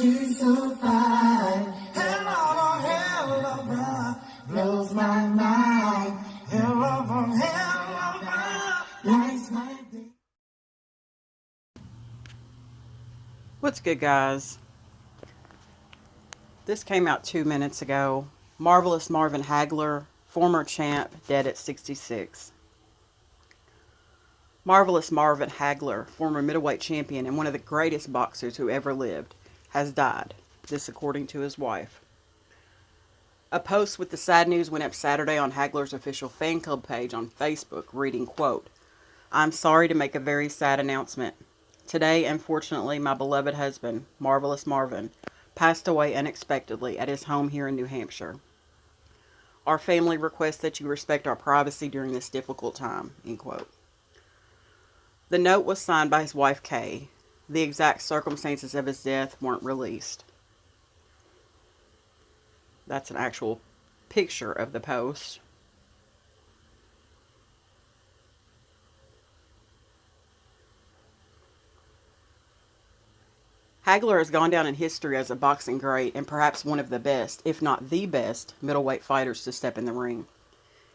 she's so fine. Hell of a blows my mind. Hell of a lights my day. What's good, guys? This came out 2 minutes ago. Marvelous Marvin Hagler, former champ, dead at 66. Marvelous Marvin Hagler, former middleweight champion and one of the greatest boxers who ever lived, has died. This according to his wife. A post with the sad news went up Saturday on Hagler's official fan club page on Facebook, reading, quote, "I'm sorry to make a very sad announcement. Today, unfortunately, my beloved husband, Marvelous Marvin, passed away unexpectedly at his home here in New Hampshire. Our family requests that you respect our privacy during this difficult time," end quote. The note was signed by his wife, Kay. The exact circumstances of his death weren't released. That's an actual picture of the post. Hagler has gone down in history as a boxing great and perhaps one of the best, if not the best, middleweight fighters to step in the ring.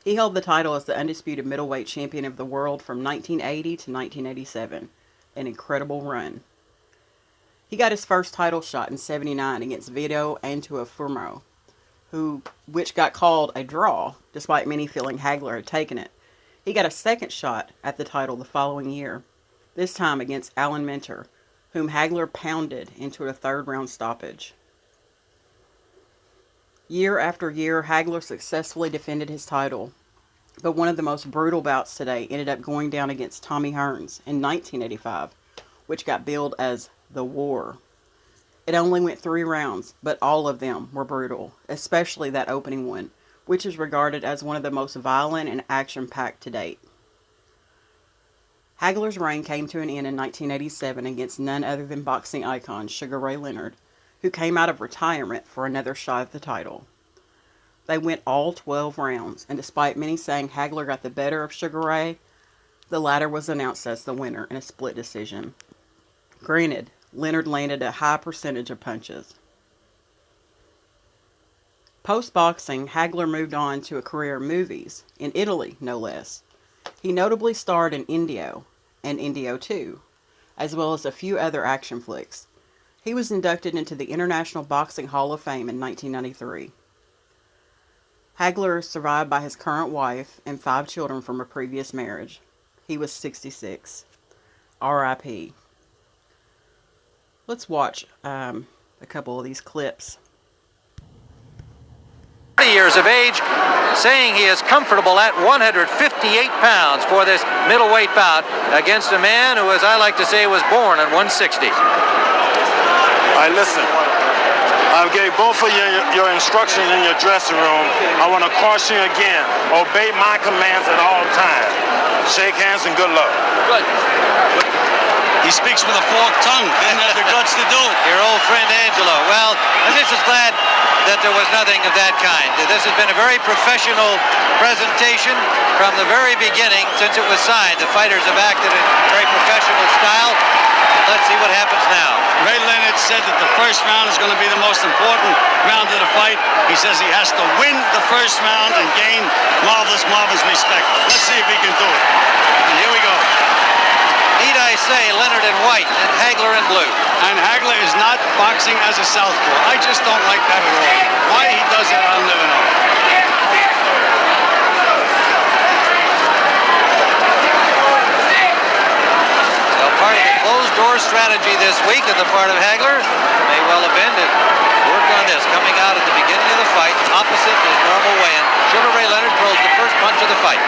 He held the title as the undisputed middleweight champion of the world from 1980 to 1987, an incredible run. He got his first title shot in '79 against Vito Antuofermo, which got called a draw, despite many feeling Hagler had taken it. He got a second shot at the title the following year, this time against Alan Minter, whom Hagler pounded into a third-round stoppage. Year after year, Hagler successfully defended his title, but one of the most brutal bouts today ended up going down against Tommy Hearns in 1985, which got billed as The War. It only went 3 rounds, but all of them were brutal, especially that opening one, which is regarded as one of the most violent and action-packed to date. Hagler's reign came to an end in 1987 against none other than boxing icon Sugar Ray Leonard, who came out of retirement for another shot at the title. They went all 12 rounds, and despite many saying Hagler got the better of Sugar Ray, the latter was announced as the winner in a split decision. Granted, Leonard landed a high percentage of punches. Post-boxing, Hagler moved on to a career in movies, in Italy no less. He notably starred in Indio and Indio 2, as well as a few other action flicks. He was inducted into the International Boxing Hall of Fame in 1993. Hagler is survived by his current wife and 5 children from a previous marriage. He was 66. R.I.P. Let's watch a couple of these clips. 30 years of age, saying he is comfortable at 158 pounds for this middleweight bout against a man who, as I like to say, was born at 160. All right, listen. I gave both of you your instructions in your dressing room. I want to caution you again. Obey my commands at all times. Shake hands and good luck. Good. He speaks with a forked tongue. Didn't have the guts to do it. Your old friend Angelo. Well, I'm just as glad that there was nothing of that kind. This has been a very professional presentation from the very beginning since it was signed. The fighters have acted in very professional style. Let's see what happens now. Ray Leonard said that the first round is going to be the most important round of the fight. He says he has to win the first round and gain Marvin's respect. Let's see if he can do it. And here we go. Need I say, Leonard in white and Hagler in blue. And Hagler is not boxing as a southpaw. I just don't like that at all. Why he does that, I'll never know. Well, part of the closed-door strategy this week on the part of Hagler may well have been to work on this. Coming out at the beginning of the fight, opposite his normal weigh-in, Sugar Ray Leonard throws the first punch of the fight.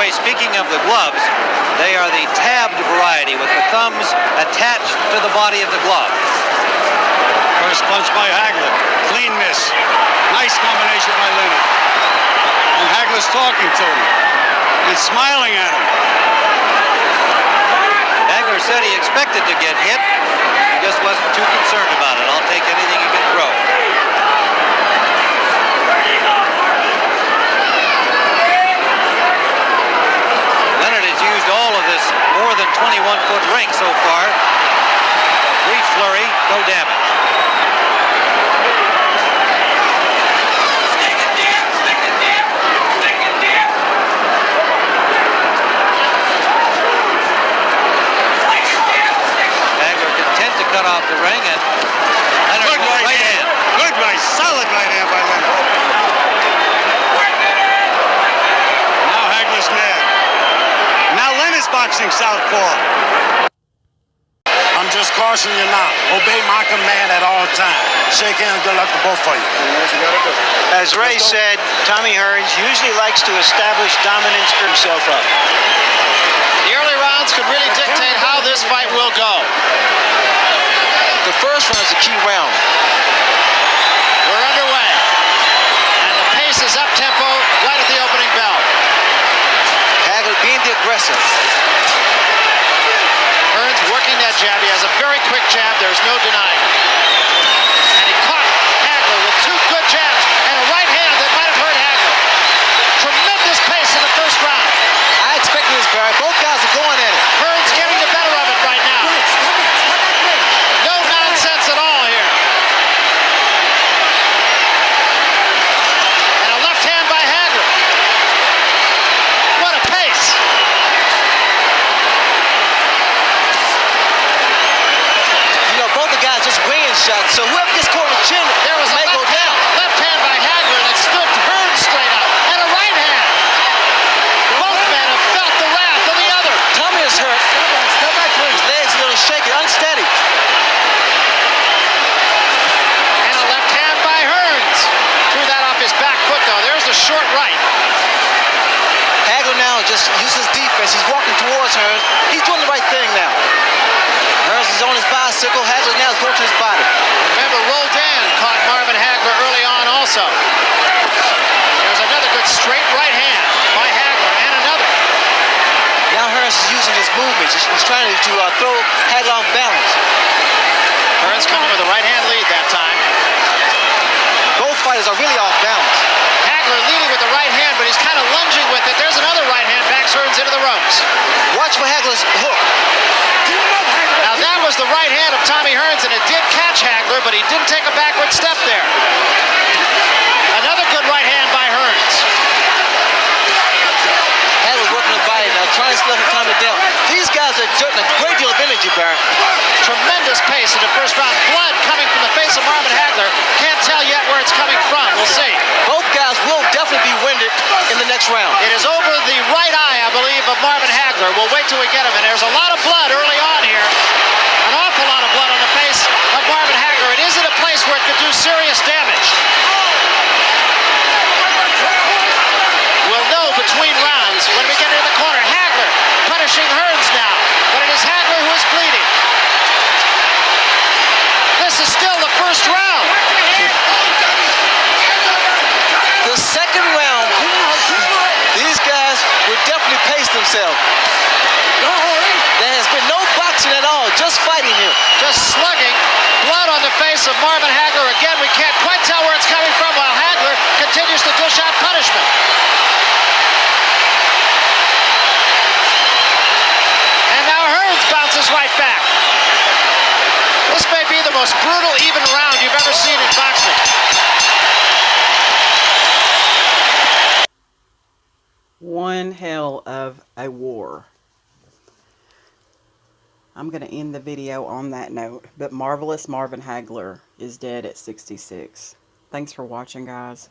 Speaking of the gloves, they are the tabbed variety with the thumbs attached to the body of the glove. First punch by Hagler. Clean miss. Nice combination by Leonard. And Hagler's talking to him and smiling at him. Hagler said he expected to get hit. He just wasn't too concerned about it. I'll take anything he can throw. Leonard has used all of this more than 21-foot ring so far. Brief flurry, no damage. Cut off the ring and Leonard Good right hand. Good right, solid right hand by Leonard. Now Hagler's mad. Now Leonard's boxing southpaw. I'm just cautioning you now. Obey my command at all times. Shake hands. Good luck to both of you. As Ray said, Tommy Hearns usually likes to establish dominance for himself up. The early rounds could really dictate how this fight will go. The first round is a key round. We're underway. And the pace is up-tempo right at the opening bell. Hagler being the aggressor. Hearns working that jab. He has a very quick jab. There's no denying it. And he caught Hagler with two good jabs and a right hand that might have hurt Hagler. Tremendous pace in the first round. I expected this, Barry. Both guys are going at it. Hearns getting the better of it right now. No nonsense at all here. And a left hand by Hagler. What a pace. You know, both the guys just weighing shots, so whoever gets caught on the chin, there was may go down. Left hand by Hagler that stood Hearns straight up. And a right hand. Both men have felt the wrath of the other. Tommy is hurt. Step back, please. His legs a little shaky, unsteady. And a left hand by Hearns. Threw that off his back foot, though. There's the short right. Hagler now just uses defense. He's walking towards Hearns. He's doing the right thing now. Hearns is on his bicycle. Hagler now is going to his body. Remember, Roldan caught Marvin Hagler early on also. There's another good straight right hand by Hagler, and another. Now Hearns is using his movements. He's trying to throw Hagler off balance. Hearns coming with a right hand lead that time. Both fighters are really off balance. Hagler leading with the right hand, but he's kind of lunging with it. There's another right hand, backs Hearns into the ropes. Watch for Hagler's hook. Now that was the right hand of Tommy Hearns, and it did catch Hagler, but he didn't take a backward step there. Another good right hand by Hearns. Hagler working the body now, trying to slow Tommy down. These guys are exerting a great deal of energy, Barry. Tremendous pace in the first round. Blood coming from the face of Marvin Hagler. Can't tell yet where it's coming from. We'll see. Both guys will definitely be winded in the next round. It is over the right eye, I believe, of Marvin Hagler. We'll wait till we get him. And there's a lot of blood early on here. An awful lot of blood on the face of Marvin Hagler. It is in a place where it could do serious damage. We'll know between rounds when we get into the corner. Hagler punishing Hearns now. But it is Hagler who is bleeding. This is still the first round. The second round, these guys will definitely pace themselves. There has been no boxing at all, just fighting here. Just slugging. Blood on the face of Marvin Hagler. Again, we can't quite tell where it's coming from while Hagler continues to dish out punishment. And now Hearns bounces right back. This may be the most brutal, even round you've ever seen in boxing. One hell of a war. I'm going to end the video on that note, but Marvelous Marvin Hagler is dead at 66. Thanks for watching, guys.